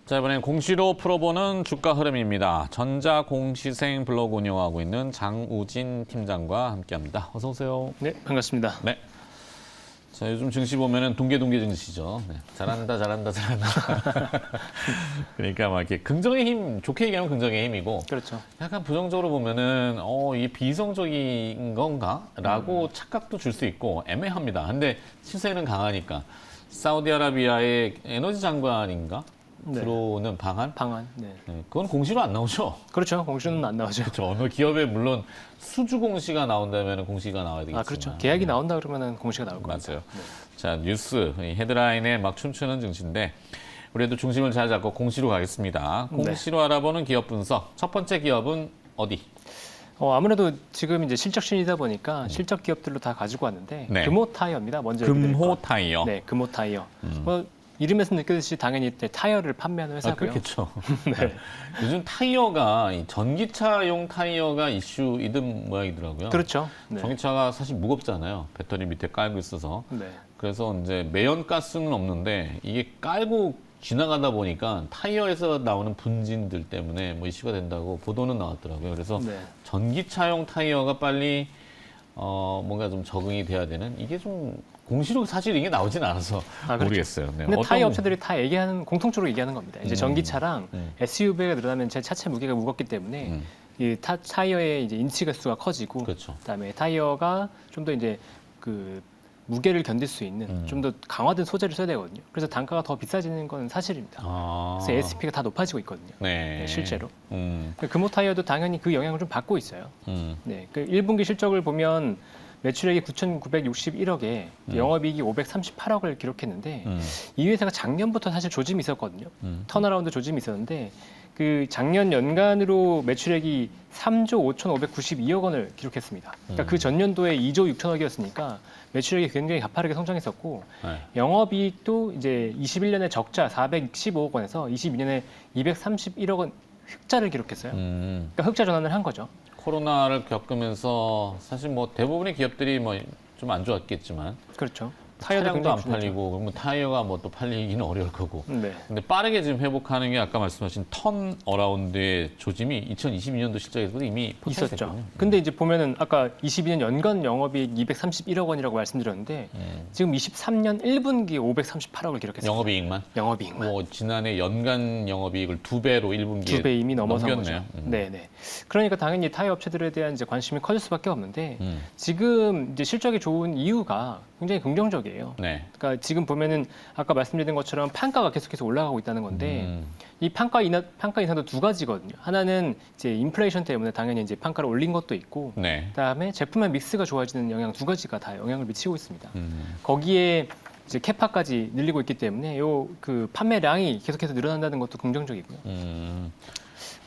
자, 이번엔 공시로 풀어보는 주가 흐름입니다. 전자공시생 블로그 운영하고 있는 장우진 팀장과 함께합니다. 어서 오세요. 네, 반갑습니다. 네. 자, 요즘 증시 보면은 동계동계 증시죠. 네. 잘한다. 그러니까 막 이렇게 긍정의 힘, 좋게 얘기하면 긍정의 힘이고, 그렇죠. 약간 부정적으로 보면은 이게 비이성적인 건가라고 착각도 줄 수 있고 애매합니다. 근데 시세는 강하니까 사우디아라비아의 에너지 장관인가? 네. 들어오는 방안? 네. 네, 그건 공시로 안 나오죠. 그렇죠. 공시는 안 나오죠. 그렇죠. 어느 기업에 물론 수주 공시가 나온다면 공시가 나와야 되겠지만. 그렇죠. 계약이 나온다 그러면 공시가 나올 겁니다. 맞아요. 네. 자, 뉴스 이 헤드라인에 막 춤추는 증시인데 우리도 중심을 잘 잡고 공시로 가겠습니다. 공시로 알아보는 기업 분석. 첫 번째 기업은 어디? 아무래도 지금 이제 실적 신이다 보니까 실적 기업들로 다 가지고 왔는데 네. 금호타이어입니다. 먼저 얘기 드릴 금호 건. 타이어. 네, 금호타이어. 뭐 이름에서 느껴지듯이 당연히 타이어를 판매하는 회사고요. 그렇겠죠. 네. 요즘 타이어가 이 전기차용 타이어가 이슈이든 모양이더라고요. 그렇죠. 네. 전기차가 사실 무겁잖아요. 배터리 밑에 깔고 있어서. 네. 그래서 이제 매연가스는 없는데 이게 깔고 지나가다 보니까 타이어에서 나오는 분진들 때문에 뭐 이슈가 된다고 보도는 나왔더라고요. 그래서 네. 전기차용 타이어가 빨리 뭔가 좀 적응이 돼야 되는 이게 좀 공시로 사실 이게 나오진 않아서 그렇죠. 모르겠어요. 네. 근데 타이어 업체들이 다 얘기하는 공통적으로 얘기하는 겁니다. 이제 전기차랑 SUV가 늘어나면 제 차체 무게가 무겁기 때문에 이 타이어의 이제 인치가 수가 커지고, 그렇죠. 그다음에 타이어가 좀 더 이제 그 무게를 견딜 수 있는 좀 더 강화된 소재를 써야 되거든요. 그래서 단가가 더 비싸지는 건 사실입니다. 그래서 ASP가 다 높아지고 있거든요. 네. 네, 실제로. 음. 금호 타이어도 당연히 그 영향을 좀 받고 있어요. 네, 그 1분기 실적을 보면 매출액이 9,961억에 영업이익이 538억을 기록했는데 이 회사가 작년부터 사실 조짐이 있었거든요. 턴어라운드 조짐이 있었는데 그 작년 연간으로 매출액이 3조 5,592억 원을 기록했습니다. 그러니까 그 전년도에 2조 6천억이었으니까 매출액이 굉장히 가파르게 성장했었고 네. 영업이익도 이제 21년에 적자 415억 원에서 22년에 231억 원 흑자를 기록했어요. 그러니까 흑자 전환을 한 거죠. 코로나를 겪으면서 사실 뭐 대부분의 기업들이 뭐 좀 안 좋았겠지만 그렇죠. 차량도 굉장히 안 중요하죠. 팔리고 그러면 타이어가 뭐 또 팔리기는 어려울 거고. 네. 근데 빠르게 지금 회복하는 게 아까 말씀하신 턴 어라운드의 조짐이 2022년도 실적에서도 이미 포착이 있었죠. 됐거든요. 근데 이제 보면은 아까 22년 연간 영업이익 231억 원이라고 말씀드렸는데 지금 23년 1분기 538억을 기록했어요. 영업이익만? 영업이익만. 뭐 지난해 연간 영업이익을 2배로 1분기에 2배 이미 넘어선 넘겼네요. 거죠. 네네. 그러니까 당연히 타이어 업체들에 대한 이제 관심이 커질 수밖에 없는데 음. 지금 이제 실적이 좋은 이유가 굉장히 긍정적이에요. 네. 그러니까 지금 보면은 아까 말씀드린 것처럼 판가가 계속해서 올라가고 있다는 건데 이 판가 인상도 두 가지거든요. 하나는 이제 인플레이션 때문에 당연히 이제 판가를 올린 것도 있고, 네. 그다음에 제품의 믹스가 좋아지는 영향 두 가지가 다 영향을 미치고 있습니다. 거기에 이제 캐파까지 늘리고 있기 때문에 요 그 판매량이 계속해서 늘어난다는 것도 긍정적이고요.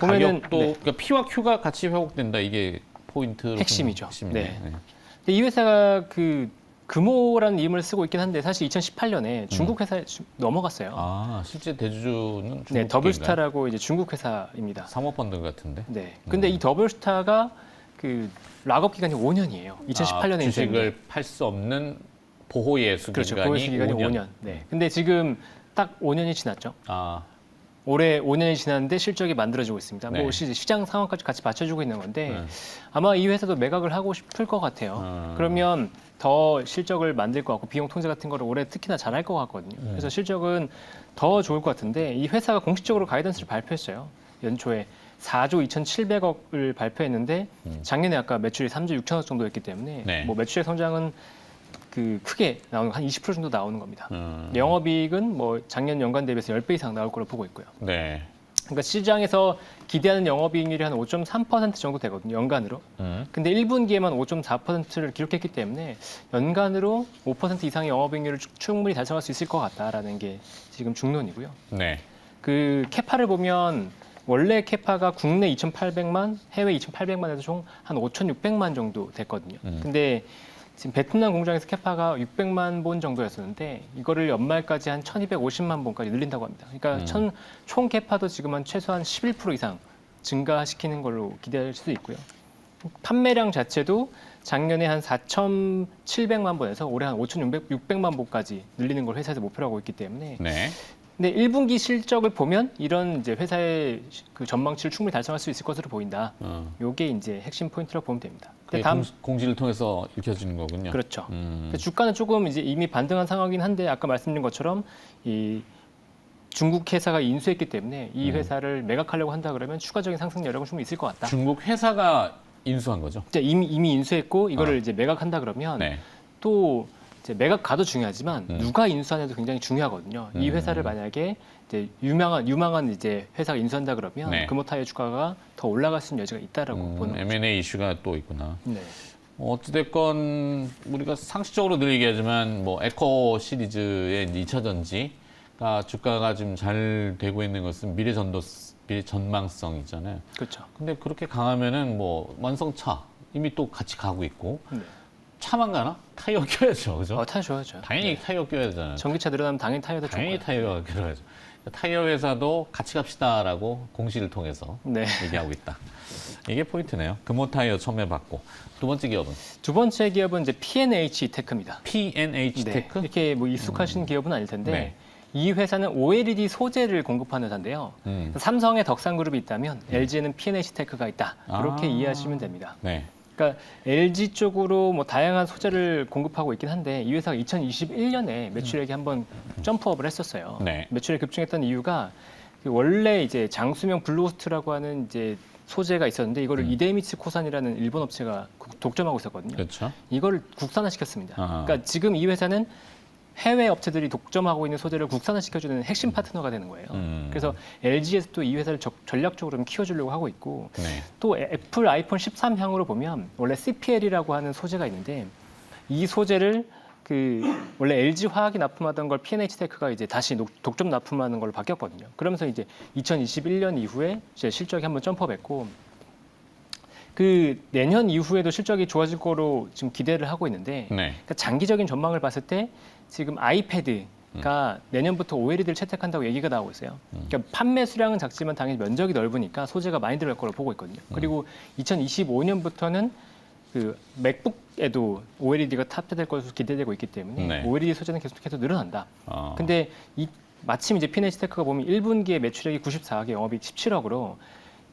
보면은 가격도 그러니까 P와 Q가 같이 회복된다 이게 포인트로 핵심이죠. 핵심이네. 네. 근데 이 회사가 그 금호라는 이름을 쓰고 있긴 한데 사실 2018년에 중국 회사에 넘어갔어요. 아, 실제 대주주는 중국 네, 더블스타라고 이제 중국 회사입니다. 사모펀드 같은데. 네. 근데 이 더블스타가 그 락업 기간이 5년이에요. 2018년에 주식을 팔 수 없는 보호 예수 그렇죠. 기간이 보유수 기간이 5년. 네. 근데 지금 딱 5년이 지났죠. 아, 올해 5년이 지났는데 실적이 만들어지고 있습니다. 네. 뭐 시장 상황까지 같이 받쳐주고 있는 건데 아마 이 회사도 매각을 하고 싶을 것 같아요. 그러면 더 실적을 만들 것 같고 비용 통제 같은 거를 올해 특히나 잘할 것 같거든요. 그래서 실적은 더 좋을 것 같은데 이 회사가 공식적으로 가이던스를 발표했어요. 연초에 4조 2,700억을 발표했는데 작년에 아까 매출이 3조 6천억 정도였기 때문에 네. 뭐 매출의 성장은 그 크게 나오는 한 20% 정도 나오는 겁니다. 영업이익은 뭐 작년 연간 대비해서 10배 이상 나올 거로 보고 있고요. 네. 그러니까 시장에서 기대하는 영업이익률이 한 5.3% 정도 되거든요, 연간으로. 근데 1분기에만 5.4%를 기록했기 때문에 연간으로 5% 이상의 영업이익률을 충분히 달성할 수 있을 것 같다라는 게 지금 중론이고요. 네. 그 캐파를 보면 원래 캐파가 국내 2,800만, 해외 2,800만에서 총 한 5,600만 정도 됐거든요. 근데 지금 베트남 공장에서 캐파가 600만 본 정도였었는데 이거를 연말까지 한 1,250만 본까지 늘린다고 합니다. 그러니까 총 캐파도 지금 한 최소한 11% 이상 증가시키는 걸로 기대할 수도 있고요. 판매량 자체도 작년에 한 4,700만 본에서 올해 한 5,600만 본까지 늘리는 걸 회사에서 목표로 하고 있기 때문에 네. 근데 1분기 실적을 보면 이런 이제 회사의 그 전망치를 충분히 달성할 수 있을 것으로 보인다. 요게 이제 핵심 포인트라고 보면 됩니다. 근데 다음 공시를 통해서 읽혀지는 거군요. 그렇죠. 근데 주가는 조금 이제 이미 반등한 상황이긴 한데 아까 말씀드린 것처럼 이 중국 회사가 인수했기 때문에 이 회사를 매각하려고 한다 그러면 추가적인 상승 여력은 충분히 있을 것 같다. 중국 회사가 인수한 거죠? 이제 이미 인수했고 이거를 이제 매각한다 그러면 네. 또 이제 매각가도 중요하지만 누가 인수하냐도 굉장히 중요하거든요. 이 회사를 만약에 이제 유망한 이제 회사가 인수한다 그러면 네. 금호타이어 주가가 더 올라갈 수 있는 여지가 있다라고 보는 거죠. M&A 이슈가 또 있구나. 네. 어찌됐건 우리가 상식적으로 늘 얘기하지만 뭐 에코 시리즈의 2차 전지가 주가가 지금 잘 되고 있는 것은 미래 전망성이잖아요. 그렇죠. 근데 그렇게 강하면은 뭐 완성차 이미 또 같이 가고 있고 네. 차만 가나? 타이어 껴야죠, 그죠? 타이어 좋아하죠. 당연히 타이어 껴야 되잖아요. 전기차 늘어나면 당연히 타이어도 당연히 좋고요. 타이어가 껴야죠. 타이어 회사도 같이 갑시다라고 공시를 통해서 네. 얘기하고 있다. 이게 포인트네요. 금호타이어 처음 해봤고 두 번째 기업은 두 번째 기업은 이제 P&H 테크입니다. P&H 네. 테크. 이렇게 뭐 익숙하신 기업은 아닐 텐데 네. 이 회사는 OLED 소재를 공급하는 회사인데요. 삼성에 덕산그룹이 있다면 LG에는 P&H 테크가 있다. 그렇게 이해하시면 됩니다. 네. 그러니까 LG 쪽으로 뭐 다양한 소재를 공급하고 있긴 한데 이 회사가 2021년에 매출액이 한번 점프업을 했었어요. 네. 매출액 급증했던 이유가 그 원래 이제 장수명 블루호스트라고 하는 이제 소재가 있었는데 이거를 이데미츠 코산이라는 일본 업체가 독점하고 있었거든요. 그렇죠. 이걸 국산화시켰습니다. 아하. 그러니까 지금 이 회사는 해외 업체들이 독점하고 있는 소재를 국산화시켜주는 핵심 파트너가 되는 거예요. 그래서 LG에서 또 이 회사를 전략적으로 좀 키워주려고 하고 있고 네. 또 애플 아이폰 13향으로 보면 원래 CPL이라고 하는 소재가 있는데 이 소재를 그 원래 LG 화학이 납품하던 걸 P&H 테크가 이제 다시 독점 납품하는 걸로 바뀌었거든요. 그러면서 이제 2021년 이후에 이제 실적이 한번 점프했고 그 내년 이후에도 실적이 좋아질 거로 지금 기대를 하고 있는데 네. 그러니까 장기적인 전망을 봤을 때 지금 아이패드가 내년부터 OLED를 채택한다고 얘기가 나오고 있어요. 그러니까 판매 수량은 작지만 당연히 면적이 넓으니까 소재가 많이 들어갈 거로 보고 있거든요. 그리고 2025년부터는 그 맥북에도 OLED가 탑재될 것으로 기대되고 있기 때문에 네. OLED 소재는 계속해서 늘어난다. 어. 근데 마침 이제 P&H 테크가 보면 1분기에 매출액이 94억, 영업이익 17억으로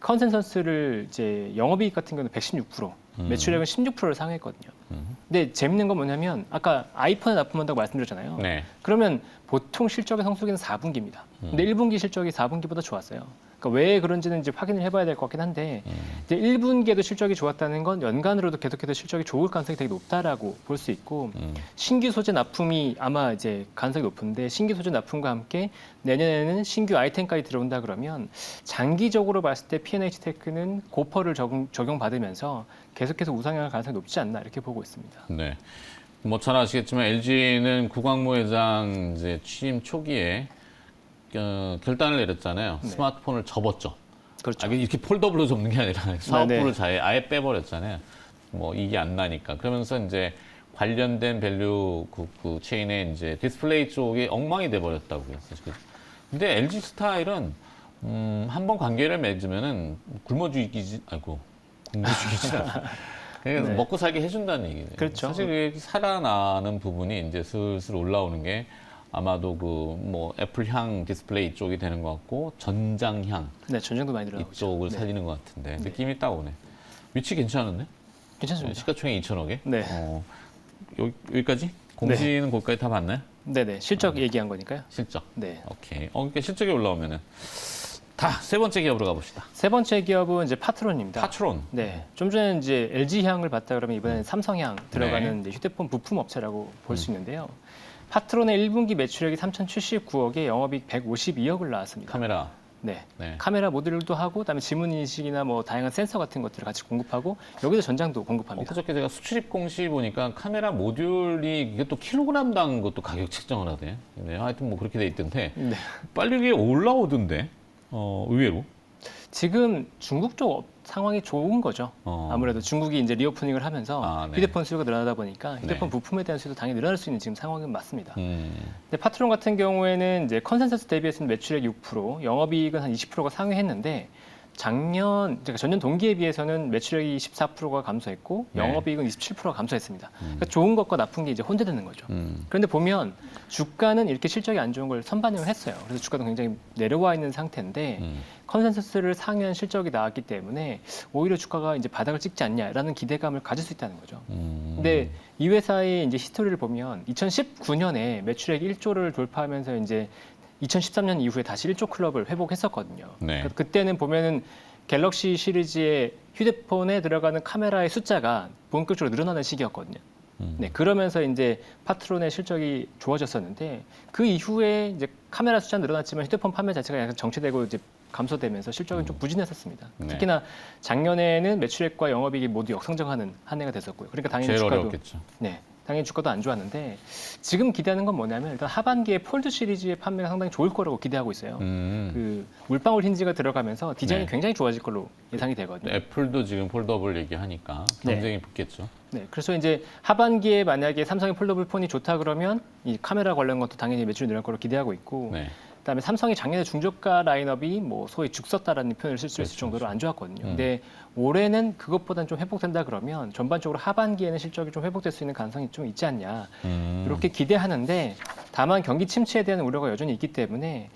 컨센서스를 이제 영업이익 같은 경우는 116%, 매출액은 16%를 상회했거든요. 근데 재밌는 건 뭐냐면 아까 아이폰에 납품한다고 말씀드렸잖아요. 네. 그러면 보통 실적의 성수기는 4분기입니다. 근데 1분기 실적이 4분기보다 좋았어요. 그러니까 왜 그런지는 이제 확인을 해봐야 될 것 같긴 한데 이제 1분기에도 실적이 좋았다는 건 연간으로도 계속해서 실적이 좋을 가능성이 되게 높다라고 볼 수 있고 신규 소재 납품이 아마 이제 가능성이 높은데 신규 소재 납품과 함께 내년에는 신규 아이템까지 들어온다 그러면 장기적으로 봤을 때 P&H 테크는 고퍼를 적용받으면서 계속해서 우상향할 가능성이 높지 않나 이렇게 보고 있습니다. 네. 뭐 잘 아시겠지만 LG는 구광모 회장 이제 취임 초기에 결단을 내렸잖아요. 네. 스마트폰을 접었죠. 그렇죠. 이렇게 폴더블로 접는 게 아니라 사업부를 네. 아예 빼버렸잖아요. 뭐 이게 안 나니까. 그러면서 이제 관련된 밸류 그 체인에 이제 디스플레이 쪽이 엉망이 돼버렸다고요. 근데 LG 스타일은 한번 관계를 맺으면은 굶어 죽이지 않아. 그래서 네. 먹고 살게 해준다는 얘기예요. 그렇죠. 사실 이게 살아나는 부분이 이제 슬슬 올라오는 게 아마도 그 뭐 애플향 디스플레이 쪽이 되는 것 같고 전장향 네, 전쟁도 많이 들어가고 이쪽을 있죠. 살리는 것 같은데 느낌이 딱 오네. 위치 괜찮은데? 괜찮습니다. 시가총액 2천억에? 네. 여기까지? 공시는 거기까지 다 봤나요? 네네, 실적 얘기한 거니까요. 실적. 네. 오케이. 그러니까 실적이 올라오면은 세 번째 기업으로 가봅시다. 세 번째 기업은 이제 파트론입니다. 파트론. 네, 좀 전에 이제 LG 향을 봤다 그러면 이번에는 삼성향 들어가는 네. 이제 휴대폰 부품 업체라고 볼 수 있는데요. 파트론의 1분기 매출액이 3,079억에 영업이익 152억을 나왔습니다. 카메라. 네. 네. 카메라 모듈도 하고, 그다음에 지문 인식이나 뭐 다양한 센서 같은 것들을 같이 공급하고 여기서 전장도 공급합니다. 그저께 제가 수출입 공시 보니까 카메라 모듈이 이게 또 킬로그램당 것도 가격 책정을 하대. 네, 하여튼 뭐 그렇게 돼 있던데 네. 빨리 이게 올라오던데. 의외로. 지금 중국 쪽 상황이 좋은 거죠. 아무래도 중국이 이제 리오프닝을 하면서 네. 휴대폰 수요가 늘어나다 보니까 휴대폰 네. 부품에 대한 수요도 당연히 늘어날 수 있는 지금 상황은 맞습니다. 음. 근데 파트론 같은 경우에는 이제 컨센서스 대비해서는 매출액 6%, 영업이익은 한 20%가 상회했는데 그러니까 전년 동기에 비해서는 매출액이 14%가 감소했고 네. 영업이익은 27%가 감소했습니다. 그러니까 좋은 것과 나쁜 게 이제 혼재되는 거죠. 음. 그런데 보면 주가는 이렇게 실적이 안 좋은 걸 선반영을 했어요. 그래서 주가도 굉장히 내려와 있는 상태인데 컨센서스를 상회한 실적이 나왔기 때문에 오히려 주가가 이제 바닥을 찍지 않냐라는 기대감을 가질 수 있다는 거죠. 근데 이 회사의 이제 히스토리를 보면 2019년에 매출액 1조를 돌파하면서 이제 2013년 이후에 다시 1조 클럽을 회복했었거든요. 네. 그러니까 그때는 보면은 갤럭시 시리즈의 휴대폰에 들어가는 카메라의 숫자가 본격적으로 늘어나는 시기였거든요. 네, 그러면서 이제 파트론의 실적이 좋아졌었는데 그 이후에 이제 카메라 숫자는 늘어났지만 휴대폰 판매 자체가 약간 정체되고 이제 감소되면서 실적은 좀 부진했었습니다. 네. 특히나 작년에는 매출액과 영업이익이 모두 역성장하는 한 해가 됐었고요. 그러니까 당연히 제일 주가도 어려웠겠죠. 네, 당연히 주가도 안 좋았는데 지금 기대하는 건 뭐냐면 일단 하반기에 폴드 시리즈의 판매가 상당히 좋을 거라고 기대하고 있어요. 그 물방울 힌지가 들어가면서 디자인이 네. 굉장히 좋아질 걸로 예상이 되거든요. 애플도 지금 폴더블 얘기하니까 네. 경쟁이 붙겠죠. 네, 그래서 이제 하반기에 만약에 삼성의 폴더블 폰이 좋다 그러면 이 카메라 관련 것도 당연히 매출이 늘어날 거로 기대하고 있고, 네. 그다음에 삼성이 작년에 중저가 라인업이 뭐 소위 죽었다라는 표현을 쓸 수 있을 그렇죠, 정도로 안 좋았거든요. 음. 근데 올해는 그것보다는 좀 회복된다 그러면 전반적으로 하반기에는 실적이 좀 회복될 수 있는 가능성이 좀 있지 않냐 이렇게 기대하는데, 다만 경기 침체에 대한 우려가 여전히 있기 때문에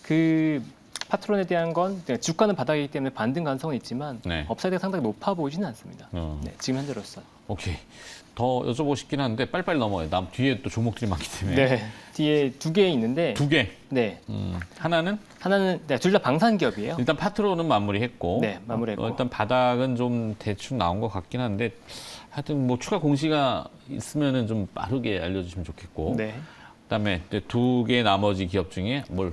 그 파트론에 대한 건 주가는 바닥이기 때문에 반등 가능성은 있지만 네. 업사이드가 상당히 높아 보이지는 않습니다. 네, 지금 현재로서. 오케이. 더 여쭤보고 싶긴 한데 빨리빨리 넘어요. 남 뒤에 또 종목들이 많기 때문에. 네, 뒤에 두 개 있는데, 두 개. 네, 하나는 하나는 둘 다 방산 기업이에요. 일단 파트로는 마무리했고. 네, 마무리했고. 일단 바닥은 좀 대충 나온 것 같긴 한데 하여튼 뭐 추가 공시가 있으면은 좀 빠르게 알려주시면 좋겠고. 네. 그다음에 두 개 나머지 기업 중에 뭘?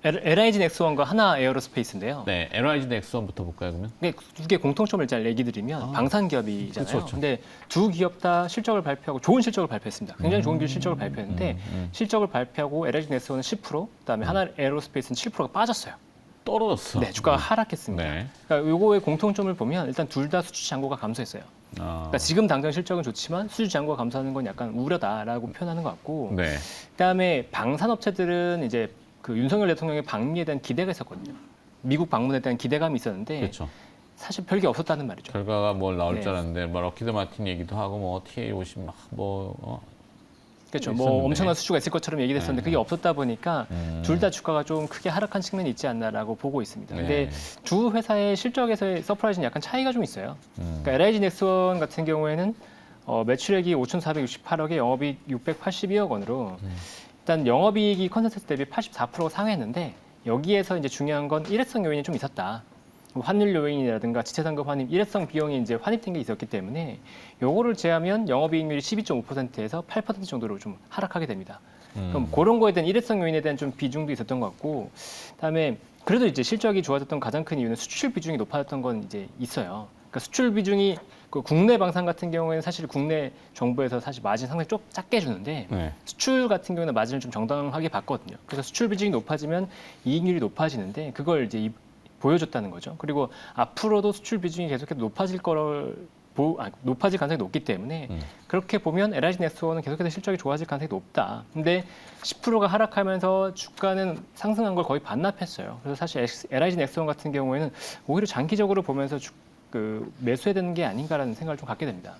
LIG 넥스원과 하나 에어로스페이스인데요. 네, LIG 넥스원부터 볼까요 그러면? 두 개 공통점을 잘 얘기 드리면 방산 기업이잖아요. 그쵸, 그쵸. 근데 두 기업 다 실적을 발표하고 좋은 실적을 발표했습니다. 굉장히 좋은 실적을 발표했는데 실적을 발표하고 LIG 넥스원은 10%, 그다음에 하나 에어로스페이스는 7%가 빠졌어요. 떨어졌어. 네, 주가가 하락했습니다. 네. 그러니까 요거의 공통점을 보면 일단 둘 다 수주 잔고가 감소했어요. 그러니까 지금 당장 실적은 좋지만 수주 잔고가 감소하는 건 약간 우려다라고 표현하는 것 같고, 네. 그다음에 방산업체들은 이제 그 윤석열 대통령의 방미에 대한 기대가 있었거든요. 미국 방문에 대한 기대감이 있었는데 그렇죠. 사실 별게 없었다는 말이죠. 결과가 뭘 나올 네. 줄 알았는데 뭐 럭키드 마틴 얘기도 하고 뭐 TA50 막뭐 그렇죠. 있었는데. 뭐 엄청난 수주가 있을 것처럼 얘기됐었는데 그게 없었다 보니까 둘 다 주가가 좀 크게 하락한 측면이 있지 않나라고 보고 있습니다. 근데 네. 두 회사의 실적에서의 서프라이즈는 약간 차이가 좀 있어요. 그러니까 LIG 넥스원 같은 경우에는 매출액이 5,468억에 영업이익 682억 원으로 일단 영업이익이 컨센서스 대비 84%가 상회했는데, 여기에서 이제 중요한 건 일회성 요인이 좀 있었다. 뭐 환율 요인이라든가 지체상급 환입, 일회성 비용이 이제 환입된 게 있었기 때문에 요거를 제하면 영업이익률이 12.5%에서 8% 정도로 좀 하락하게 됩니다. 그럼 그런 거에 대한 일회성 요인에 대한 좀 비중도 있었던 것 같고, 그다음에 그래도 이제 실적이 좋아졌던 가장 큰 이유는 수출 비중이 높아졌던 건 이제 있어요. 그러니까 수출 비중이 그 국내 방산 같은 경우에는 사실 국내 정부에서 사실 마진 상당히 좀 작게 주는데 네. 수출 같은 경우는 마진을 좀 정당하게 받거든요. 그래서 수출 비중이 높아지면 이익률이 높아지는데 그걸 이제 보여줬다는 거죠. 그리고 앞으로도 수출 비중이 계속해서 높아질 가능성이 높기 때문에 그렇게 보면 LIG 넥스원은 계속해서 실적이 좋아질 가능성이 높다. 근데 10%가 하락하면서 주가는 상승한 걸 거의 반납했어요. 그래서 사실 LIG 넥스원 같은 경우에는 오히려 장기적으로 보면서 매수해야 되는 게 아닌가라는 생각을 좀 갖게 됩니다.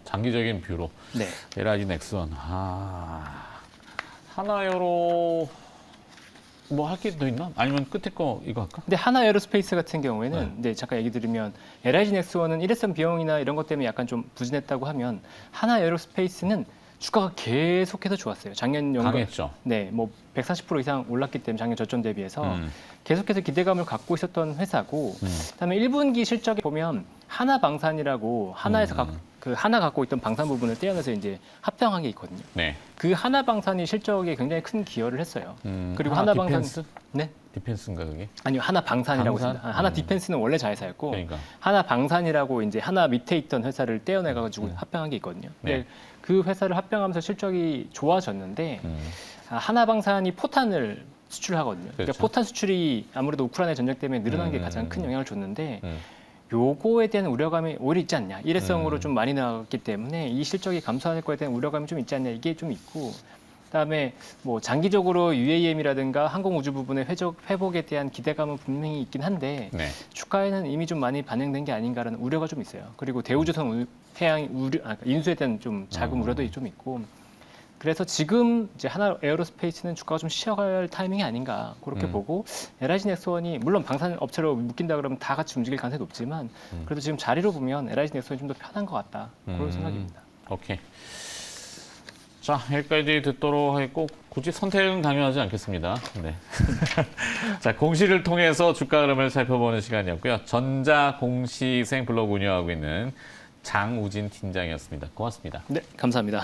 장기적인 뷰로. 네. LIG 넥스원. 하나여로 뭐 할 게 더 있나? 아니면 끝에 거 이거 할까? 근데 하나 에어로스페이스 같은 경우에는 네, 잠깐 얘기 드리면 LIG 넥스원은 일회성 비용이나 이런 것 때문에 약간 좀 부진했다고 하면 하나 에어로스페이스는 주가가 계속해서 좋았어요. 작년 연간 강했죠. 네, 뭐 140% 이상 올랐기 때문에 작년 저점 대비해서 계속해서 기대감을 갖고 있었던 회사고, 그다음에 1분기 실적에 보면 하나방산이라고 하나에서 그 하나 갖고 있던 방산 부분을 떼어내서 이제 합병한 게 있거든요. 네. 그 하나방산이 실적에 굉장히 큰 기여를 했어요. 그리고 하나방산 디펜스? 네. 디펜스인가 그게? 아니요, 하나방산이라고 방산? 있습니다. 하나 디펜스는 원래 자회사였고 그러니까. 하나방산이라고 이제 하나 밑에 있던 회사를 떼어내가지고 합병한 게 있거든요. 근데 네. 그 회사를 합병하면서 실적이 좋아졌는데 하나방산이 포탄을 수출하거든요. 그러니까 그렇죠. 포탄 수출이 아무래도 우크라이나 전쟁 때문에 늘어난 게 가장 큰 영향을 줬는데 음. 요거에 대한 우려감이 오히려 있지 않냐. 일회성으로 좀 많이 나갔기 때문에 이 실적이 감소할 거에 대한 우려감이 좀 있지 않냐. 이게 좀 있고, 그다음에 뭐 장기적으로 UAM이라든가 항공우주 부분의 회복에 대한 기대감은 분명히 있긴 한데 네. 주가에는 이미 좀 많이 반영된 게 아닌가라는 우려가 좀 있어요. 그리고 대우조선 해양 인수에 대한 좀 작은 우려도 좀 있고. 그래서 지금 이제 하나 에어로스페이스는 주가가 좀 쉬어갈 타이밍이 아닌가 그렇게 보고 LIG 넥스원이 물론 방산 업체로 묶인다 그러면 다 같이 움직일 가능성이 높지만 그래도 지금 자리로 보면 LIG 넥스원이 좀 더 편한 것 같다 그런 생각입니다. 오케이. 자, 여기까지 듣도록 하겠고 굳이 선택은 강요하지 않겠습니다. 네. 자, 공시를 통해서 주가 흐름을 살펴보는 시간이었고요. 전자공시생 블로그 운영하고 있는 장우진 팀장이었습니다. 고맙습니다. 네, 감사합니다.